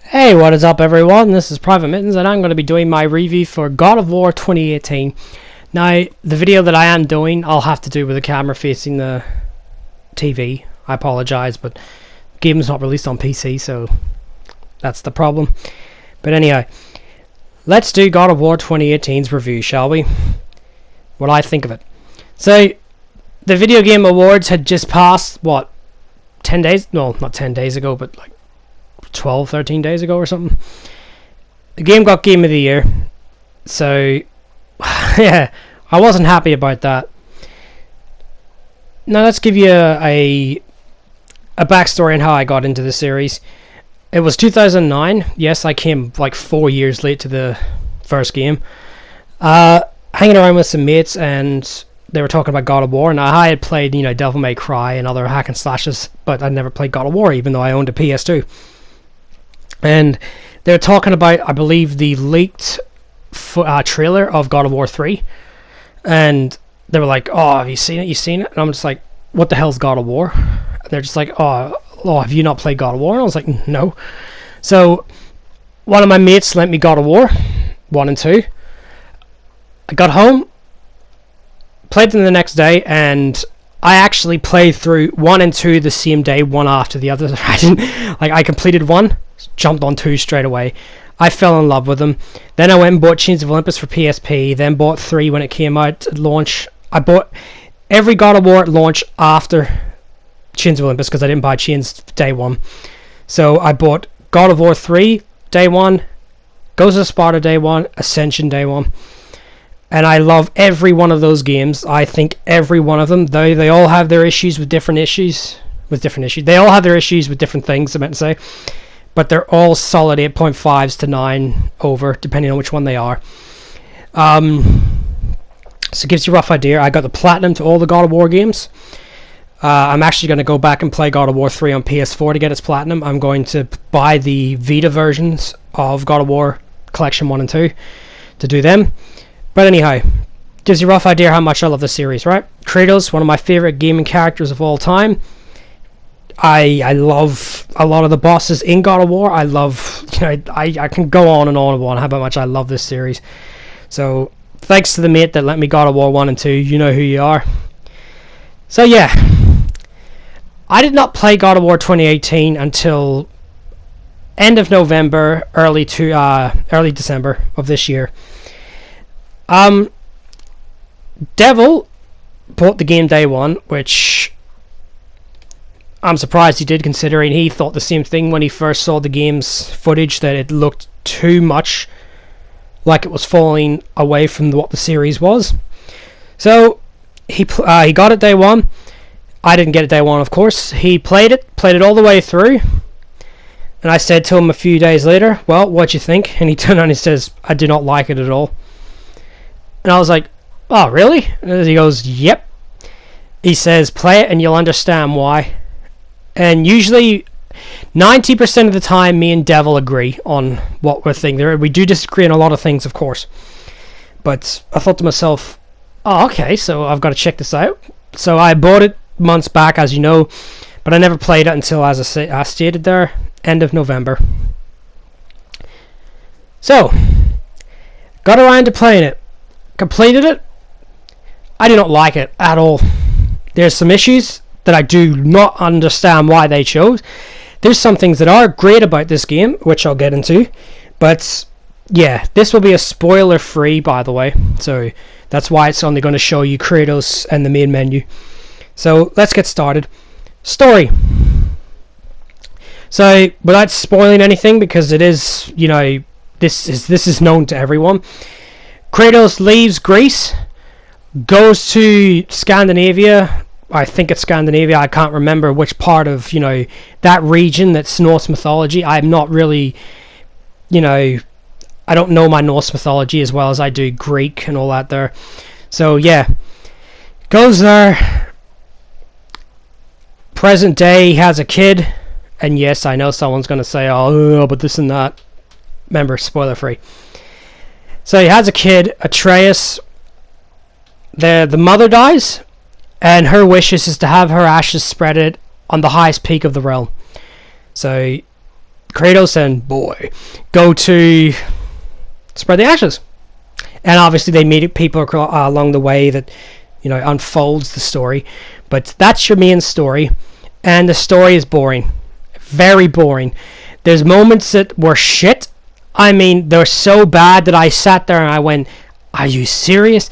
Hey, what is up everyone? This is PvT-Mitten's and I'm going to be doing my review for God of War 2018. Now, the video that I am doing, I'll have to do with the camera facing the TV. I apologise, but the game is not released on PC, so that's the problem. But anyhow, let's do God of War 2018's review, shall we? What I think of it. So, the Video Game Awards had just passed, what, 10 days? No, not 10 days ago, but like 12, 13 days ago or something. The game got Game of the Year, so yeah, I wasn't happy about that. Now let's give you a backstory on how I got into the series. It was 2009. Yes, I came like 4 years late to the first game. Hanging around with some mates, and they were talking about God of War, and I had played, Devil May Cry and other hack and slashes, but I'd never played God of War, even though I owned a PS2. And they were talking about, I believe, the leaked trailer of God of War 3. And they were like, oh, have you seen it? You seen it? And I'm just like, what the hell's God of War? And they're just like, oh, have you not played God of War? And I was like, no. So one of my mates lent me God of War 1 and 2. I got home, played them the next day, and I actually played through 1 and 2 the same day, one after the other. I completed 1, jumped on 2 straight away. I fell in love with them. Then I went and bought Chains of Olympus for PSP, then bought 3 when it came out at launch. I bought every God of War at launch after Chains of Olympus, because I didn't buy Chains day 1. So I bought God of War 3 day 1, Ghost of Sparta day 1, Ascension day 1. And I love every one of those games. I think every one of them, though they all have their issues with different issues. They all have their issues with different things, I meant to say. But they're all solid 8.5s to 9 over, depending on which one they are. So it gives you a rough idea. I got the platinum to all the God of War games. I'm actually going to go back and play God of War 3 on PS4 to get its platinum. I'm going to buy the Vita versions of God of War Collection 1 and 2 to do them. But anyhow, gives you a rough idea how much I love the series, right? Kratos, one of my favorite gaming characters of all time. I love a lot of the bosses in God of War. I love, I can go on and on how much I love this series. So, thanks to the mate that lent me God of War 1 and 2. You know who you are. So yeah, I did not play God of War 2018 until end of November, early December of this year. Devil bought the game day 1, which I'm surprised he did, considering he thought the same thing when he first saw the game's footage, that it looked too much like it was falling away from what the series was. So he got it day 1. I didn't get it day 1, of course. He played it all the way through, and I said to him a few days later, well, what'd you think? And he turned around and says, I do not like it at all. And I was like, oh, really? And he goes, yep. He says, play it and you'll understand why. And usually, 90% of the time, me and Devil agree on what we're thinking. We do disagree on a lot of things, of course. But I thought to myself, oh, okay, so I've got to check this out. So I bought it months back, as you know, but I never played it until, as I stated there, end of November. So, got around to playing it. Completed it. I do not like it at all. There's some issues that I do not understand why they chose. There's some things that are great about this game, which I'll get into. But yeah, this will be a spoiler free, by the way. So that's why it's only going to show you Kratos and the main menu. So let's get started. Story. So without spoiling anything, because it is, this is known to everyone. Kratos leaves Greece, goes to Scandinavia. I think it's Scandinavia. I can't remember which part of, that region that's Norse mythology. I'm not really, I don't know my Norse mythology as well as I do Greek and all that there. So, yeah. Goes there. Present day, he has a kid. And yes, I know someone's going to say, oh, but this and that. Remember, spoiler free. So he has a kid, Atreus. The mother dies, and her wishes is to have her ashes spread on the highest peak of the realm. So Kratos and boy go to spread the ashes, and obviously they meet people along the way that, you know, unfolds the story. But that's your main story, and the story is boring, very boring. There's moments that were shit. I mean, they're so bad that I sat there and I went, "Are you serious?"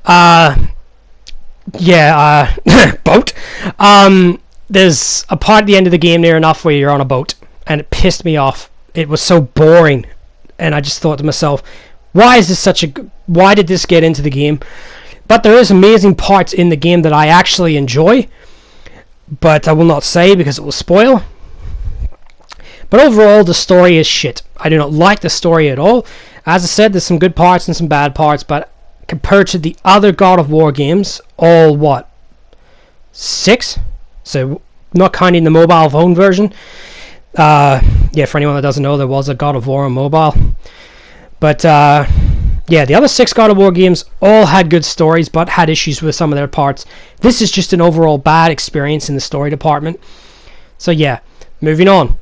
Boat. There's a part at the end of the game near enough where you're on a boat, and it pissed me off. It was so boring, and I just thought to myself, why did this get into the game? But there is amazing parts in the game that I actually enjoy, but I will not say because it will spoil. But overall, the story is shit. I do not like the story at all. As I said, there's some good parts and some bad parts, but compared to the other God of War games, all what? 6? So, not counting the mobile phone version. For anyone that doesn't know, there was a God of War on mobile. But, the other 6 God of War games all had good stories, but had issues with some of their parts. This is just an overall bad experience in the story department. So, yeah, moving on.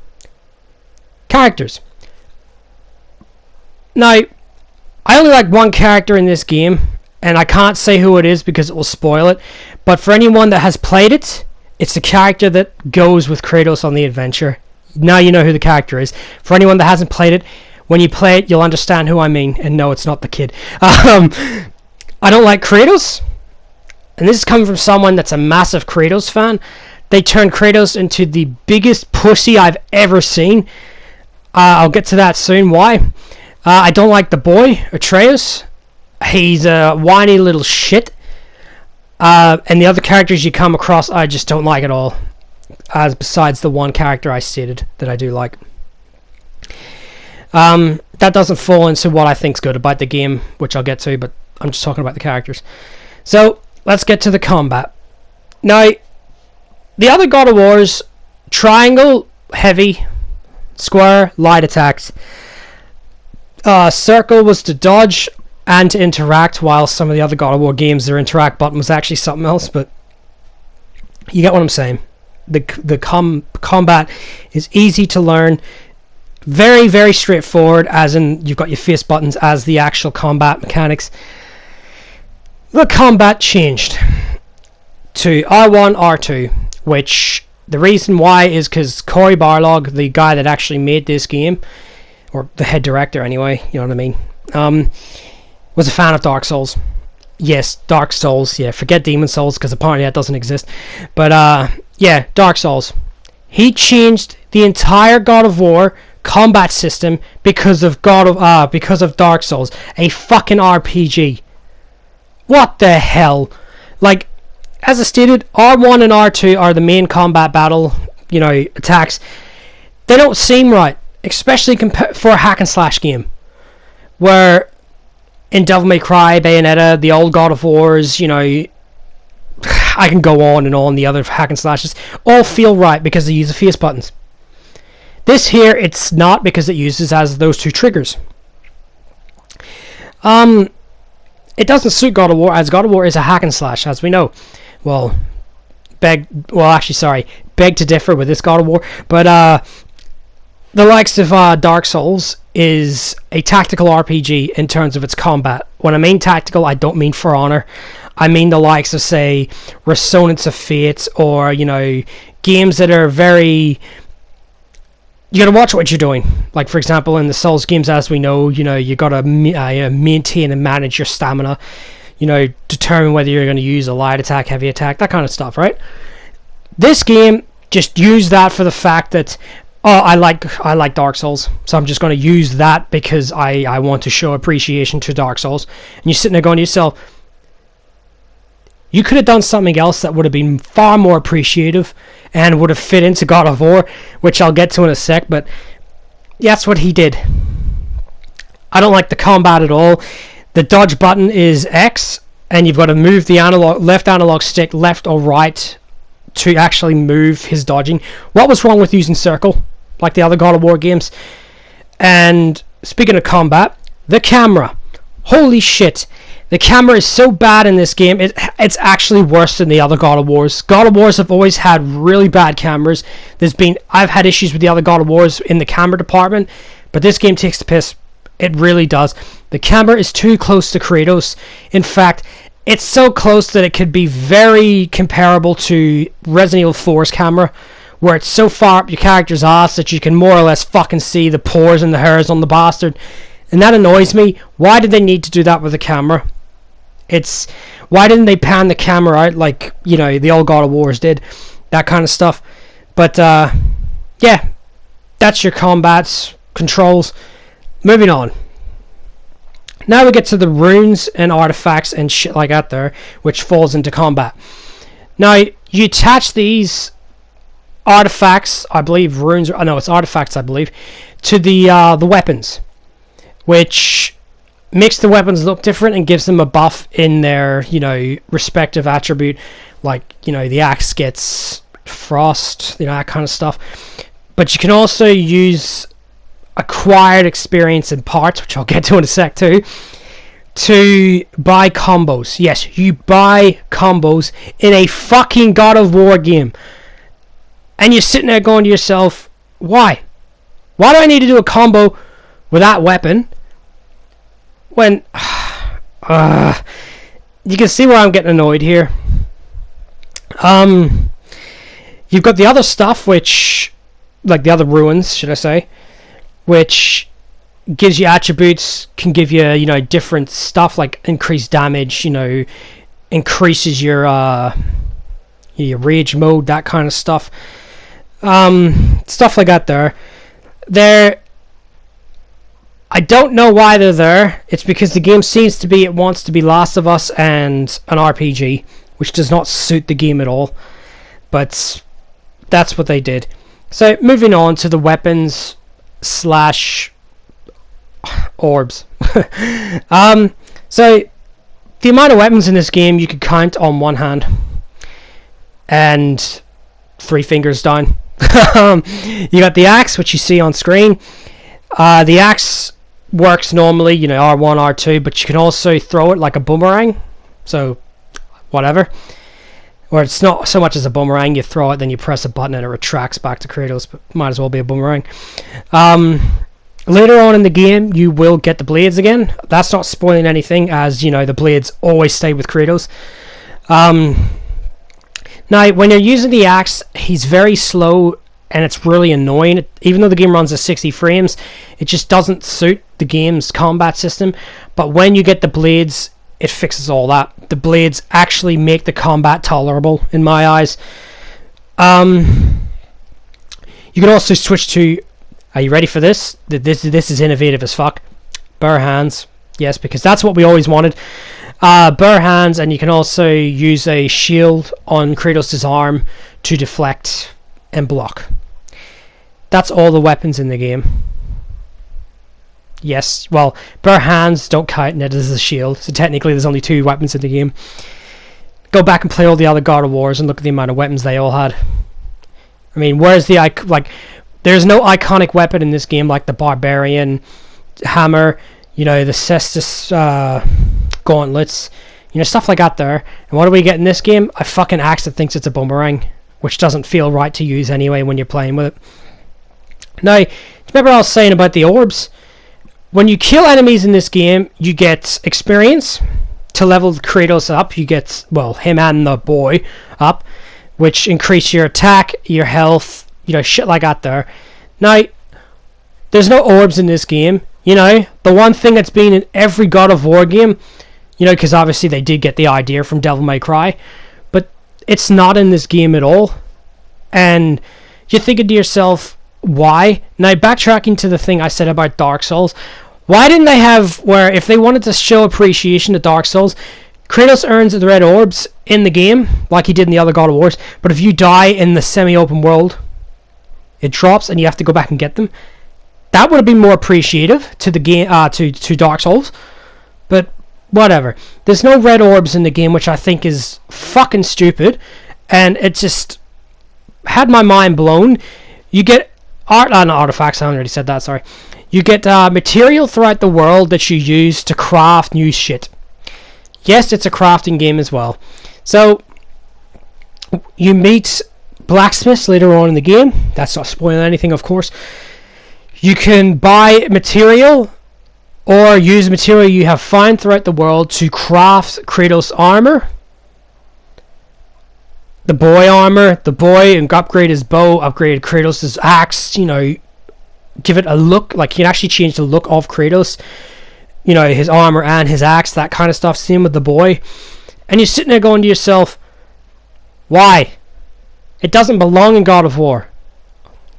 Characters. Now, I only like one character in this game, and I can't say who it is because it will spoil it. But for anyone that has played it, it's the character that goes with Kratos on the adventure. Now you know who the character is. For anyone that hasn't played it, when you play it, you'll understand who I mean. And no, it's not the kid. I don't like Kratos. And this is coming from someone that's a massive Kratos fan. They turned Kratos into the biggest pussy I've ever seen. I'll get to that soon. Why? I don't like the boy, Atreus. He's a whiny little shit. And the other characters you come across, I just don't like at all. Besides the one character I stated that I do like. That doesn't fall into what I think's good about the game, which I'll get to, but I'm just talking about the characters. So, let's get to the combat. Now, the other God of Wars, triangle, heavy, square, light attacks. Circle was to dodge and to interact, while some of the other God of War games, their interact button was actually something else, but you get what I'm saying. The combat is easy to learn, very, very straightforward, as in you've got your face buttons as the actual combat mechanics. The combat changed to R1, R2, which the reason why is because Cory Barlog, the guy that actually made this game, or the head director anyway, you know what I mean, was a fan of Dark Souls. Yes, Dark Souls, yeah, forget Demon Souls, because apparently that doesn't exist. But, yeah, Dark Souls. He changed the entire God of War combat system because of Dark Souls. A fucking RPG. What the hell? Like, as I stated, R1 and R2 are the main combat battle, attacks. They don't seem right, especially for a hack and slash game, where in Devil May Cry, Bayonetta, the old God of Wars, I can go on and on, the other hack and slashes, all feel right because they use the face buttons. This here, it's not, because it uses as those two triggers. It doesn't suit God of War, as God of War is a hack and slash, as we know. Beg to differ with this God of War, but the likes of Dark Souls is a tactical RPG in terms of its combat. When I mean tactical, I don't mean For Honor. I mean the likes of, say, Resonance of Fate, or, games that are very... You gotta watch what you're doing. Like, for example, in the Souls games, as we know, you gotta maintain and manage your stamina. Determine whether you're going to use a light attack, heavy attack, that kind of stuff, right? This game just used that for the fact that, I like Dark Souls, so I'm just going to use that because I want to show appreciation to Dark Souls. And you're sitting there going to yourself, you could have done something else that would have been far more appreciative and would have fit into God of War, which I'll get to in a sec, but that's what he did. I don't like the combat at all. The dodge button is X, and you've got to move the left analog stick left or right to actually move his dodging. What was wrong with using circle, like the other God of War games? And speaking of combat, the camera. Holy shit. The camera is so bad in this game, it's actually worse than the other God of Wars. God of Wars have always had really bad cameras. I've had issues with the other God of Wars in the camera department, but this game takes the piss. It really does. The camera is too close to Kratos. In fact, it's so close that it could be very comparable to Resident Evil 4's camera, where it's so far up your character's ass that you can more or less fucking see the pores and the hairs on the bastard. And that annoys me. Why did they need to do that with the camera? Why didn't they pan the camera out like, you know, the old God of Wars did? That kind of stuff. But, yeah. That's your combats, controls. Moving on. Now we get to the runes and artifacts and shit like that there, which falls into combat. Now, you attach these artifacts, I believe, runes, no, it's artifacts, I believe, to the weapons, which makes the weapons look different and gives them a buff in their, you know, respective attribute. Like, you know, the axe gets frost, you know, that kind of stuff. But you can also use acquired experience and parts, which I'll get to in a sec too, to buy combos. Yes, you buy combos in a fucking God of War game. And you're sitting there going to yourself, why? Why do I need to do a combo with that weapon when you can see where I'm getting annoyed here. You've got the other stuff, which, like the other ruins, should I say, which gives you attributes, can give you, you know, different stuff like increased damage, you know, increases your rage mode, that kind of stuff. Stuff like that there. I don't know why they're there. It's because the game seems to be, it wants to be Last of Us and an RPG, which does not suit the game at all. But that's what they did. So moving on to the weapons / orbs. So the amount of weapons in this game you could count on one hand and 3 fingers down. You got the axe, which you see on screen. The axe works normally, you know, R1, R2, but you can also throw it like a boomerang. So whatever. Or it's not so much as a boomerang, you throw it, then you press a button and it retracts back to Kratos, but might as well be a boomerang. Later on in the game, you will get the blades again. That's not spoiling anything, as, you know, the blades always stay with Kratos. Now, when you're using the axe, he's very slow, and it's really annoying. Even though the game runs at 60 frames, it just doesn't suit the game's combat system. But when you get the blades, it fixes all that. The blades actually make the combat tolerable, in my eyes. You can also switch to... Are you ready for this? This is innovative as fuck. Bare hands. Yes, because that's what we always wanted. Bare hands, and you can also use a shield on Kratos' arm to deflect and block. That's all the weapons in the game. Yes, well, bare hands don't count, and it is a shield, so technically there's only 2 weapons in the game. Go back and play all the other God of Wars and look at the amount of weapons they all had. I mean, where's the... like, there's no iconic weapon in this game like the Barbarian Hammer, you know, the Cestus Gauntlets, you know, stuff like that there. And what do we get in this game? A fucking axe that thinks it's a boomerang, which doesn't feel right to use anyway when you're playing with it. Now, remember I was saying about the orbs? When you kill enemies in this game, you get experience to level Kratos up. You get, well, him and the boy up, which increase your attack, your health, you know, shit like that there. Now, there's no orbs in this game. You know, the one thing that's been in every God of War game, you know, because obviously they did get the idea from Devil May Cry, but it's not in this game at all. And you're thinking to yourself, why? Now, backtracking to the thing I said about Dark Souls, why didn't they have where, if they wanted to show appreciation to Dark Souls, Kratos earns the red orbs in the game, like he did in the other God of Wars, but if you die in the semi-open world, it drops and you have to go back and get them. That would have been more appreciative to the game, to Dark Souls. But whatever. There's no red orbs in the game, which I think is fucking stupid, and it just had my mind blown. You get not artifacts. I already said that. Sorry. You get material throughout the world that you use to craft new shit. Yes, it's a crafting game as well. So, you meet blacksmiths later on in the game. That's not spoiling anything, of course. You can buy material or use material you have found throughout the world to craft Kratos' armor. The boy armor, the boy, and upgrade his bow, upgrade Kratos' axe, you know, give it a look, like you can actually change the look of Kratos, you know, his armor and his axe, that kind of stuff. Same with the boy. And you're sitting there going to yourself, why? It doesn't belong in God of War.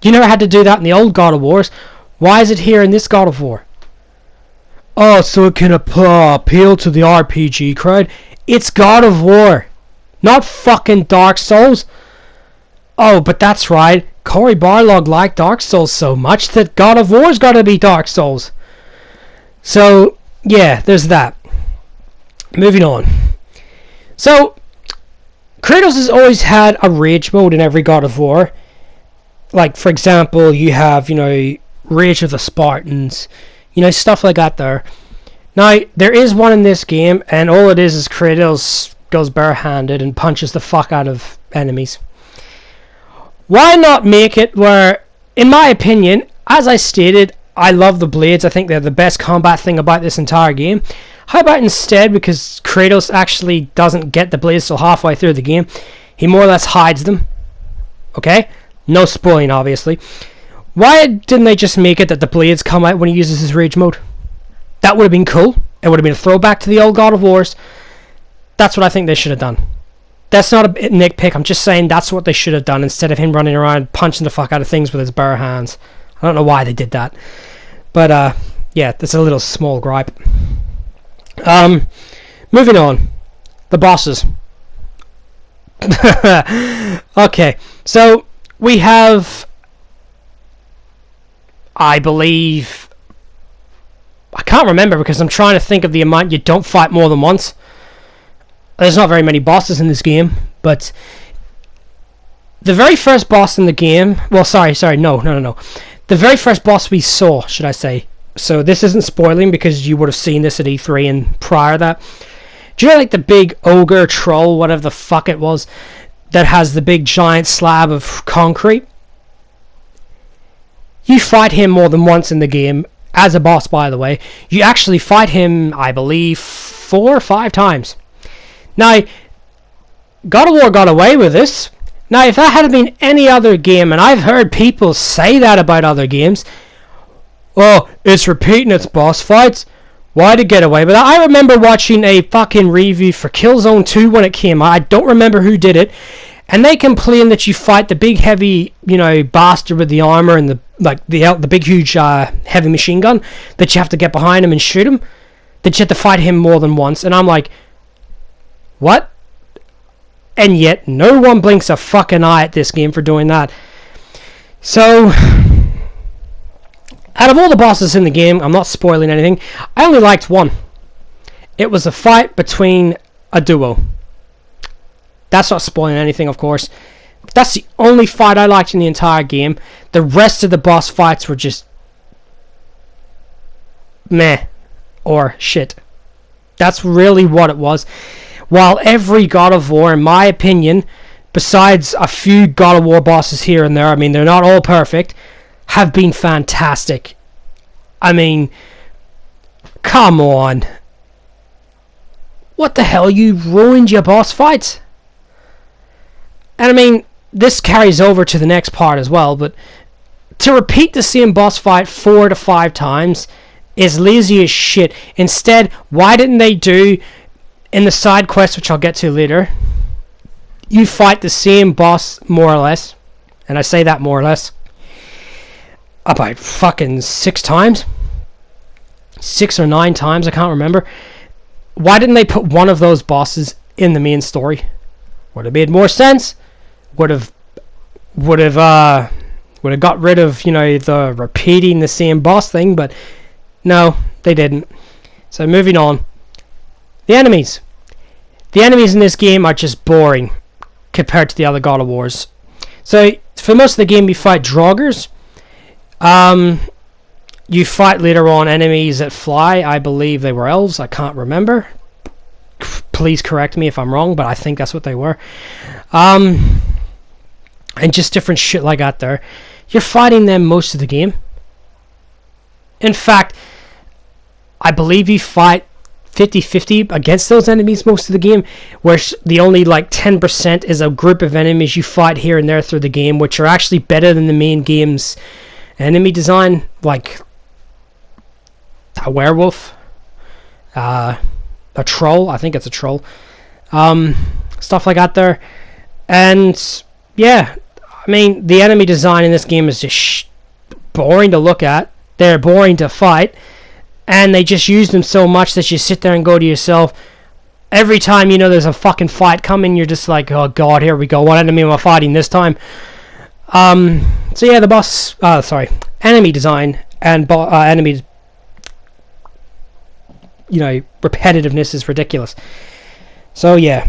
You never had to do that in the old God of Wars. Why is it here in this God of War? Oh, so it can appeal to the RPG crowd. It's God of War, not fucking Dark Souls. Oh, but that's right. Cory Barlog liked Dark Souls so much that God of War's got to be Dark Souls. So, yeah, there's that. Moving on. So, Kratos has always had a rage mode in every God of War. Like, for example, you have, you know, Rage of the Spartans, you know, stuff like that there. Now, there is one in this game, and all it is Kratos goes barehanded and punches the fuck out of enemies. Why not make it where, in my opinion, as I stated, I love the blades. I think they're the best combat thing about this entire game. How about instead, because Kratos actually doesn't get the blades till halfway through the game, he more or less hides them. Okay? No spoiling, obviously. Why didn't they just make it that the blades come out when he uses his rage mode? That would have been cool. It would have been a throwback to the old God of Wars. That's what I think they should have done. That's not a nitpick. I'm just saying that's what they should have done instead of him running around punching the fuck out of things with his bare hands. I don't know why they did that. But, yeah, that's a little small gripe. Moving on. The bosses. Okay, so we have, I believe, I can't remember because I'm trying to think of the amount you don't fight more than once. There's not very many bosses in this game, but the very first boss in the game, well, sorry, no. The very first boss we saw, should I say, so this isn't spoiling because you would have seen this at E3 and prior to that. Do you know, like, the big ogre troll, whatever the fuck it was, that has the big giant slab of concrete? You fight him more than once in the game, as a boss, by the way. You actually fight him, I believe, 4 or 5 times. Now, God of War got away with this. Now, if that had been any other game, and I've heard people say that about other games, oh, it's repeating its boss fights. Why'd it get away with that? I remember watching a fucking review for Killzone 2 when it came out. I don't remember who did it. And they complain that you fight the big heavy, you know, bastard with the armor and the big huge heavy machine gun, that you have to get behind him and shoot him, that you have to fight him more than once. And I'm like, what? And yet no one blinks a fucking eye at this game for doing that. So, out of all the bosses in the game, I'm not spoiling anything, I only liked one. It was a fight between a duo. That's not spoiling anything, of course. That's the only fight I liked in the entire game. The rest of the boss fights were just meh or shit. That's really what it was. While every God of War, in my opinion, besides a few God of War bosses here and there, I mean, they're not all perfect, have been fantastic. I mean, come on. What the hell? You ruined your boss fights? And I mean, this carries over to the next part as well, but to repeat the same boss fight 4 to 5 times is lazy as shit. Instead, why didn't they do, in the side quest, which I'll get to later, you fight the same boss more or less, and I say that more or less, about fucking 6 times? 6 or 9 times, I can't remember. Why didn't they put one of those bosses in the main story? Would have made more sense. Would have got rid of, you know, the repeating the same boss thing, but no, they didn't. So moving on. The enemies. The enemies in this game are just boring compared to the other God of Wars. So for most of the game you fight Draugrs. You fight later on enemies that fly. I believe they were elves. I can't remember. Please correct me if I'm wrong, but I think that's what they were. And just different shit like that there. You're fighting them most of the game. In fact, I believe you fight 50-50 against those enemies most of the game, where the only like 10% is a group of enemies you fight here and there through the game, which are actually better than the main game's enemy design, like a werewolf, a troll, I think it's a troll, stuff like that there. And yeah, I mean, the enemy design in this game is just boring to look at. They're boring to fight, and they just use them so much that you sit there and go to yourself, every time you know there's a fucking fight coming, you're just like, oh god, here we go, what enemy am I fighting this time? So yeah, the enemy design and enemy, repetitiveness is ridiculous. So yeah,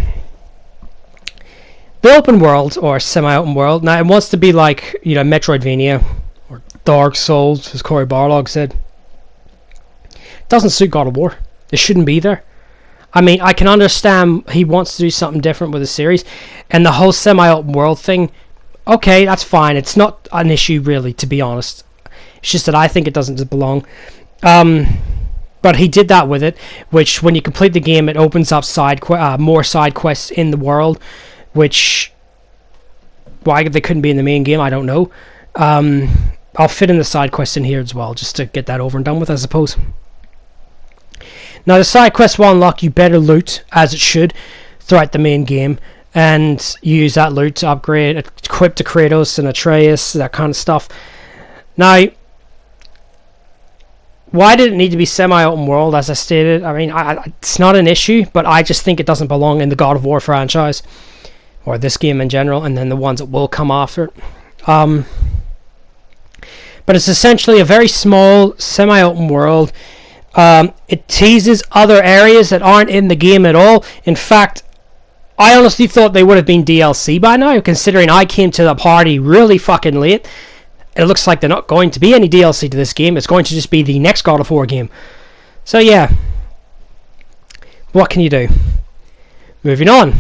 the open world, or semi-open world, now it wants to be like, Metroidvania or Dark Souls, as Cory Barlog said. It doesn't suit God of War. It shouldn't be there. I mean, I can understand he wants to do something different with the series, and the whole semi-open world thing, okay, that's fine. It's not an issue really, to be honest. It's just that I think it doesn't belong. But he did that with it, which when you complete the game, it opens up more side quests in the world, which, why they couldn't be in the main game, I don't know. I'll fit in the side quest in here as well, just to get that over and done with, I suppose. Now, the side quests will unlock you better loot, as it should, throughout the main game, and use that loot to upgrade, equip to Kratos and Atreus, that kind of stuff. Now, why did it need to be semi-open world, as I stated? I mean, it's not an issue, but I just think it doesn't belong in the God of War franchise, or this game in general, and then the ones that will come after it. But it's essentially a very small, semi-open world. It teases other areas that aren't in the game at all. In fact, I honestly thought they would have been DLC by now, considering I came to the party really fucking late. It looks like they're not going to be any DLC to this game. It's going to just be the next God of War game. So yeah, what can you do? Moving on.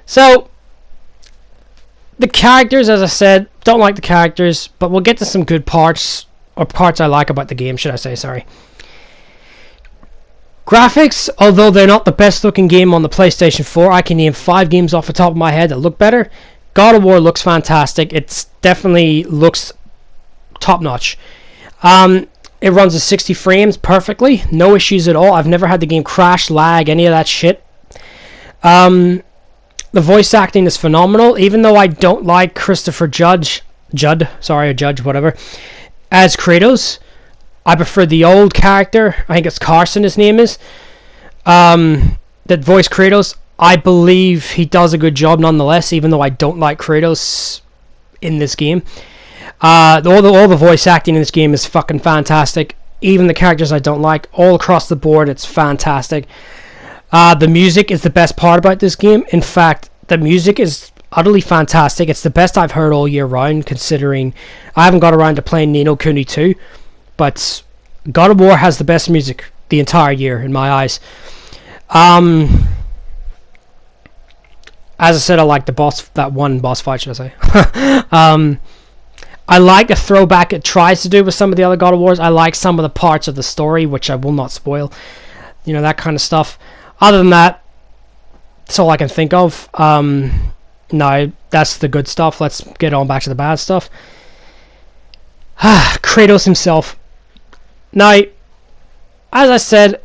So, the characters, as I said, don't like the characters, but we'll get to some good parts, or parts I like about the game, should I say, sorry. Graphics, although they're not the best looking game on the PlayStation 4, I can name 5 games off the top of my head that look better. God of War looks fantastic. It definitely looks top notch. It runs at 60 frames perfectly, no issues at all. I've never had the game crash, lag, any of that shit. The voice acting is phenomenal, even though I don't like Christopher Judge, whatever, as Kratos. I prefer the old character. I think it's Carson, his name is. That voiced Kratos. I believe he does a good job nonetheless, even though I don't like Kratos in this game. All the voice acting in this game is fucking fantastic. Even the characters I don't like, all across the board, it's fantastic. The music is the best part about this game. In fact, the music is utterly fantastic. It's the best I've heard all year round, considering I haven't got around to playing Ni no Kuni 2. But God of War has the best music the entire year, in my eyes. As I said, I like that one boss fight, should I say. I like the throwback it tries to do with some of the other God of Wars. I like some of the parts of the story, which I will not spoil. That kind of stuff. Other than that, that's all I can think of. No, that's the good stuff. Let's get on back to the bad stuff. Kratos himself. Now, as I said,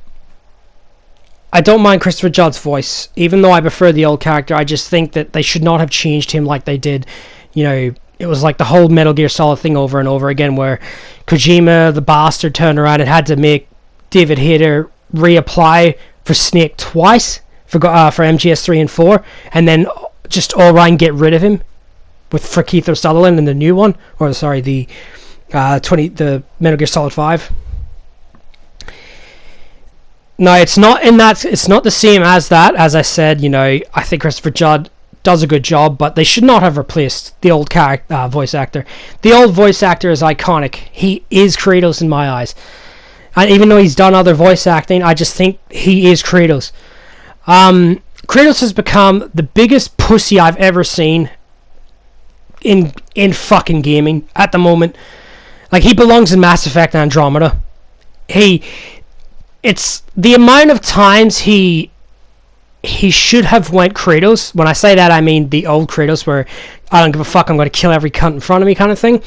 I don't mind Christopher Judd's voice, even though I prefer the old character. I just think that they should not have changed him like they did. It was like the whole Metal Gear Solid thing over and over again, where Kojima, the bastard, turned around and had to make David Hayter reapply for Snake twice for MGS 3 and 4, and then just all around get rid of him for Keith Sutherland in the new one, or sorry, the Metal Gear Solid 5. No, it's not the same as that. As I said, I think Christopher Judd does a good job, but they should not have replaced the old voice actor. The old voice actor is iconic. He is Kratos in my eyes. And even though he's done other voice acting, I just think he is Kratos. Kratos has become the biggest pussy I've ever seen in fucking gaming at the moment. Like, he belongs in Mass Effect Andromeda. It's the amount of times he should have went Kratos. When I say that, I mean the old Kratos where I don't give a fuck, I'm going to kill every cunt in front of me kind of thing.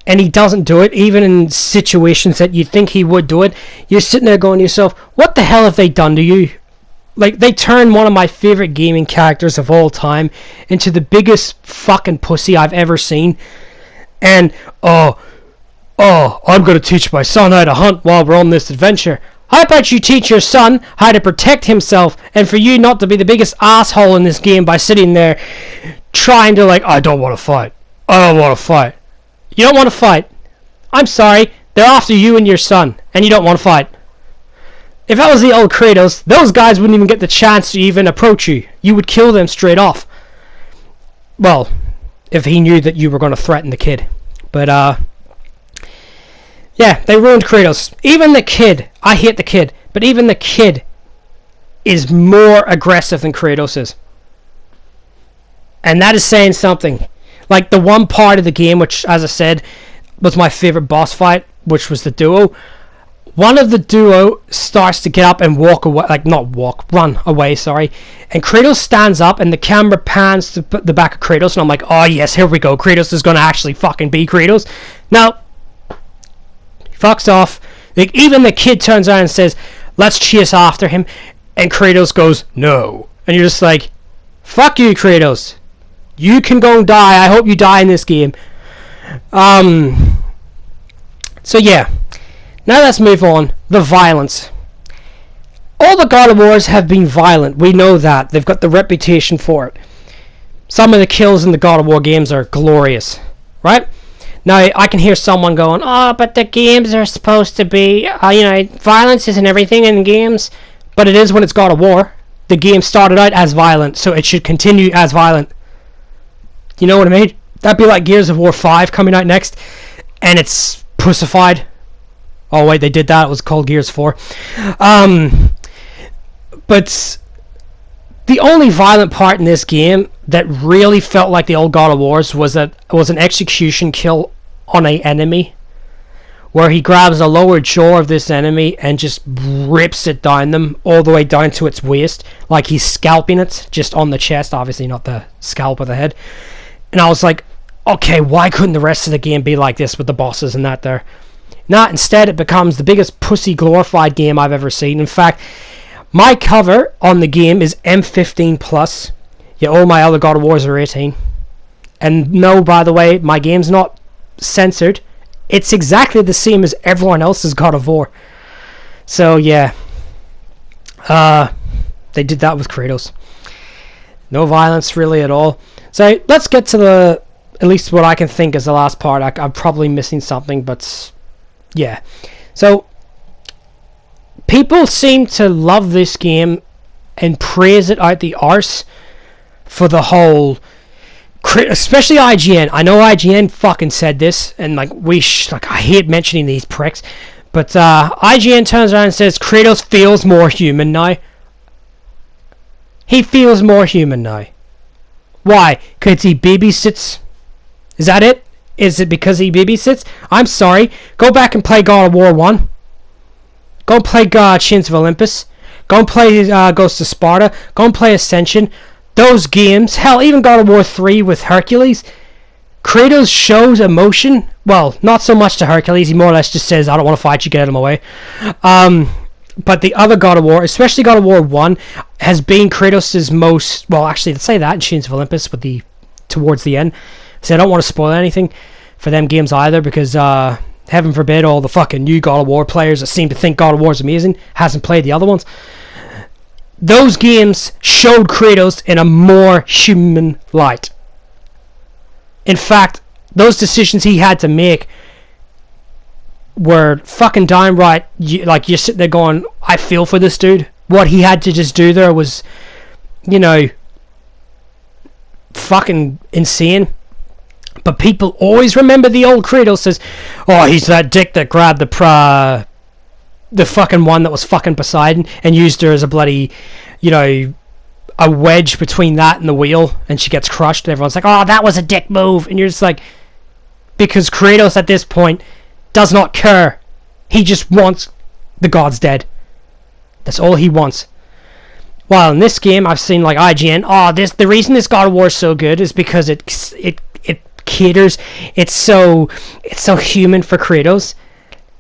And he doesn't do it, even in situations that you'd think he would do it. You're sitting there going to yourself, what the hell have they done to you? Like, they turned one of my favorite gaming characters of all time into the biggest fucking pussy I've ever seen. And, I'm going to teach my son how to hunt while we're on this adventure. How about you teach your son how to protect himself, and for you not to be the biggest asshole in this game by sitting there trying to, like, I don't want to fight. I don't want to fight. You don't want to fight. I'm sorry. They're after you and your son, and you don't want to fight. If that was the old Kratos, those guys wouldn't even get the chance to even approach you. You would kill them straight off. Well, if he knew that you were going to threaten the kid. But, yeah, they ruined Kratos. Even the kid, I hate the kid, but even the kid is more aggressive than Kratos is. And that is saying something. Like, the one part of the game, which, as I said, was my favorite boss fight, which was the duo. One of the duo starts to get up and walk away, run away, sorry. And Kratos stands up and the camera pans to the back of Kratos, and I'm like, oh yes, here we go. Kratos is going to actually fucking be Kratos. Now, he fucks off. Like, even the kid turns around and says, let's chase after him. And Kratos goes, no. And you're just like, fuck you, Kratos. You can go and die. I hope you die in this game. So yeah. Now let's move on. The violence. All the God of Wars have been violent. We know that. They've got the reputation for it. Some of the kills in the God of War games are glorious. Right? Now, I can hear someone going, oh, but the games are supposed to be, violence isn't everything in games. But it is when it's God of War. The game started out as violent, so it should continue as violent. You know what I mean? That'd be like Gears of War 5 coming out next, and it's pussified. Oh wait, they did that. It was called Gears 4. But the only violent part in this game that really felt like the old God of Wars was an execution kill on an enemy, where he grabs the lower jaw of this enemy and just rips it down them all the way down to its waist, like he's scalping it just on the chest. Obviously not the scalp of the head. And I was like, okay, why couldn't the rest of the game be like this with the bosses and that there? Not instead, it becomes the biggest pussy glorified game I've ever seen. In fact, my cover on the game is M15+. Yeah, all my other God of Wars are 18. And no, by the way, my game's not censored. It's exactly the same as everyone else's God of War. So, yeah. They did that with Kratos. No violence, really, at all. So, let's get to at least what I can think is the last part. I'm probably missing something, but yeah. So, people seem to love this game and praise it out the arse for the whole, especially IGN. I know IGN fucking said this, and I hate mentioning these pricks, but IGN turns around and says Kratos feels more human now. He feels more human now. Why? Because he babysits? Is that it? Is it because he babysits? I'm sorry. Go back and play God of War 1. Go and play Chains of Olympus. Go and play Ghost of Sparta. Go and play Ascension. Those games, hell, even God of War 3 with Hercules, Kratos shows emotion. Well, not so much to Hercules. He more or less just says, I don't want to fight you, get out of my way. But the other God of War, especially God of War 1, has been Kratos' most, well, actually, let's say that in Chains of Olympus towards the end. So I don't want to spoil anything for them games either, because heaven forbid all the fucking new God of War players that seem to think God of War is amazing hasn't played the other ones. Those games showed Kratos in a more human light. In fact, those decisions he had to make were fucking downright, you're sitting there going, I feel for this dude. What he had to just do there was, fucking insane. But people always remember the old Kratos as, oh, he's that dick that grabbed the fucking one that was fucking Poseidon and used her as a bloody you know, a wedge between that and the wheel, and she gets crushed. And everyone's like, "Oh, that was a dick move," and you're just like, because Kratos at this point does not care. He just wants the gods dead. That's all he wants. While in this game, I've seen like IGN. Oh, the reason this God of War is so good is because it caters. It's so human for Kratos.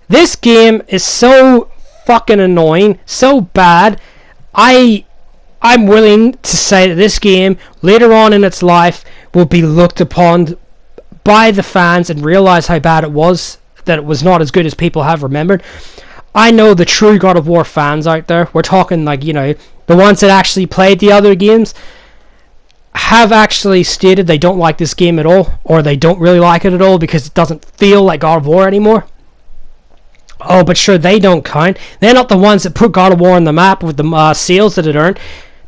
This game is so fucking annoying, so bad. I'm willing to say that this game, later on in its life, will be looked upon by the fans and realize how bad it was, that it was not as good as people have remembered. I know the true God of War fans out there, we're talking like, you know, the ones that actually played the other games, have actually stated they don't like this game at all, or they don't really like it at all because it doesn't feel like God of War anymore. Oh, but sure, they don't count. They're not the ones that put God of War on the map with the sales that it earned.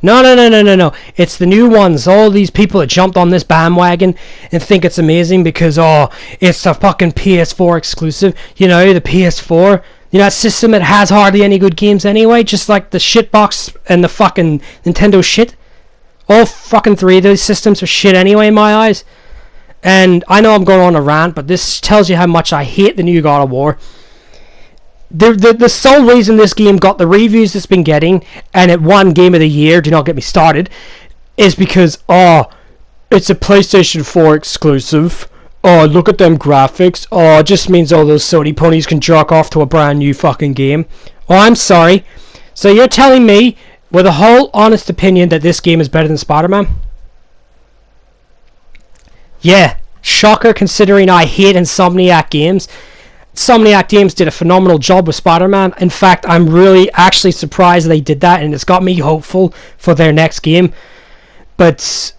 No. It's the new ones. All these people that jumped on this bandwagon and think it's amazing because, oh, it's a fucking PS4 exclusive. You know, the PS4, you know, that system that has hardly any good games anyway, just like the shitbox and the fucking Nintendo shit. All fucking three of those systems are shit anyway in my eyes. And I know I'm going on a rant, but this tells you how much I hate the new God of War. The sole reason this game got the reviews it's been getting, and it won Game of the Year, do not get me started, is because, oh, it's a PlayStation 4 exclusive. Oh, look at them graphics. Oh, it just means all those Sony ponies can jerk off to a brand new fucking game. Oh, I'm sorry. So you're telling me, with a whole honest opinion, that this game is better than Spider-Man? Yeah, shocker considering I hate Insomniac games. Insomniac Games did a phenomenal job with Spider-Man. In fact, I'm really actually surprised they did that, and it's got me hopeful for their next game. But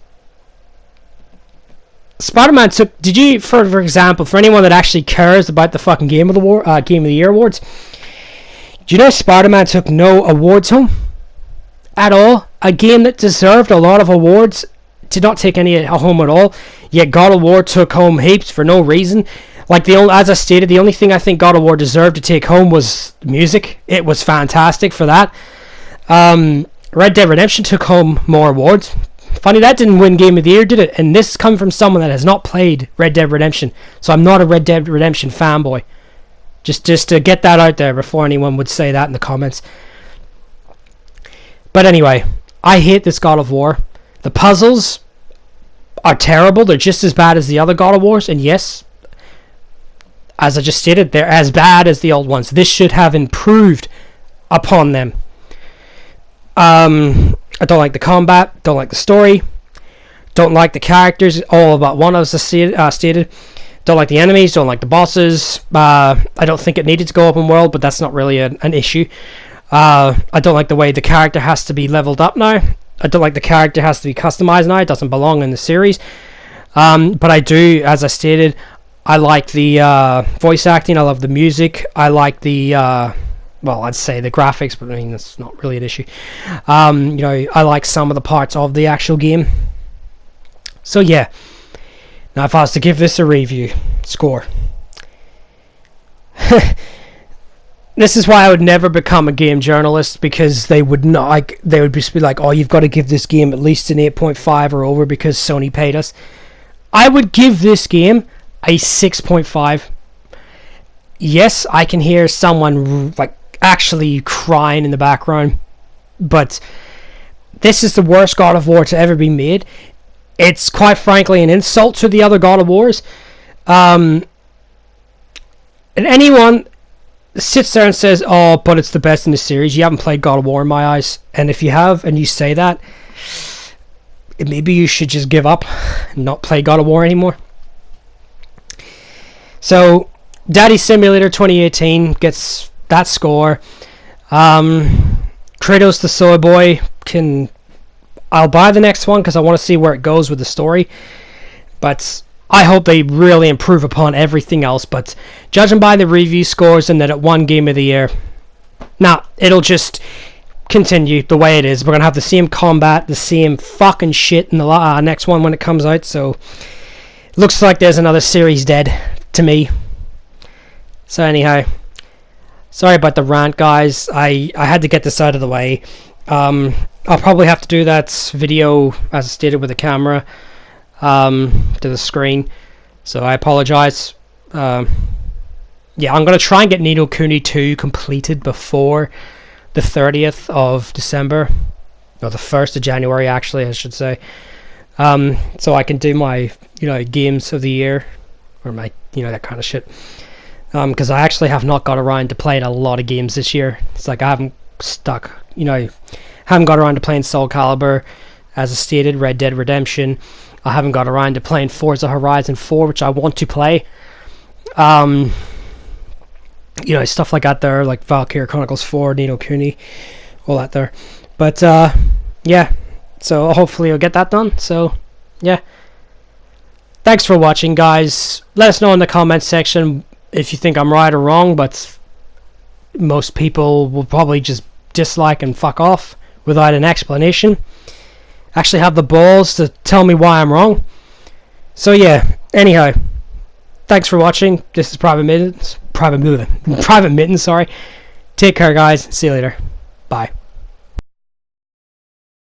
Spider-Man took... Did you, for example, for anyone that actually cares about the fucking Game of the Year awards, do you know Spider-Man took no awards home? At all. A game that deserved a lot of awards did not take any home at all. Yet God of War took home heaps for no reason. Like, as I stated, the only thing I think God of War deserved to take home was music. It was fantastic for that. Red Dead Redemption took home more awards. Funny, that didn't win Game of the Year, did it? And this comes from someone that has not played Red Dead Redemption. So I'm not a Red Dead Redemption fanboy. Just to get that out there before anyone would say that in the comments. But anyway, I hate this God of War. The puzzles are terrible. They're just as bad as the other God of Wars. And yes, as I just stated, they're as bad as the old ones. This should have improved upon them. I don't like the combat. Don't like the story. Don't like the characters. All about one, as I stated. Don't like the enemies. Don't like the bosses. I don't think it needed to go open world, but that's not really an issue. I don't like the way the character has to be leveled up now. I don't like the character has to be customized now. It doesn't belong in the series. But I do, as I stated, I like the voice acting. I love the music. I like the, well, I'd say the graphics, but I mean, that's not really an issue. You know, I like some of the parts of the actual game. So yeah. Now, if I was to give this a review score, this is why I would never become a game journalist, because they would not like. They would just be like, "Oh, you've got to give this game at least an 8.5 or over because Sony paid us." I would give this game a 6.5. Yes, I can hear someone like actually crying in the background, but this is the worst God of War to ever be made. It's quite frankly an insult to the other God of Wars. And anyone sits there and says, "Oh, but it's the best in the series," you haven't played God of War in my eyes. And if you have, and you say that, maybe you should just give up and not play God of War anymore. So, Daddy Simulator 2018 gets that score. Kratos the Soy Boy I'll buy the next one because I want to see where it goes with the story. But I hope they really improve upon everything else. But judging by the review scores and that it won Game of the Year, it'll just continue the way it is. We're going to have the same combat, the same fucking shit in the next one when it comes out. So, looks like there's another series dead to me. So anyhow, sorry about the rant, guys. I had to get this out of the way. I'll probably have to do that video as stated with the camera to the screen, so I apologize. Yeah, I'm going to try and get Ni no Kuni 2 completed before the 30th of December, or the 1st of January actually, I should say, so I can do my, games of the year, or my, that kind of shit, because I actually have not got around to playing a lot of games this year. It's like I haven't haven't got around to playing Soul Calibur, as I stated, Red Dead Redemption. I haven't got around to playing Forza Horizon 4, which I want to play. Stuff like that there, like Valkyria Chronicles 4, Ni no Kuni, all that there. But, yeah, so hopefully I'll get that done. So, yeah. Thanks for watching, guys. Let us know in the comments section if you think I'm right or wrong, but most people will probably just dislike and fuck off without an explanation. Actually have the balls to tell me why I'm wrong. So, yeah, anyhow. Thanks for watching. This is Private Mittens. Private Mittens, sorry. Take care, guys. See you later. Bye.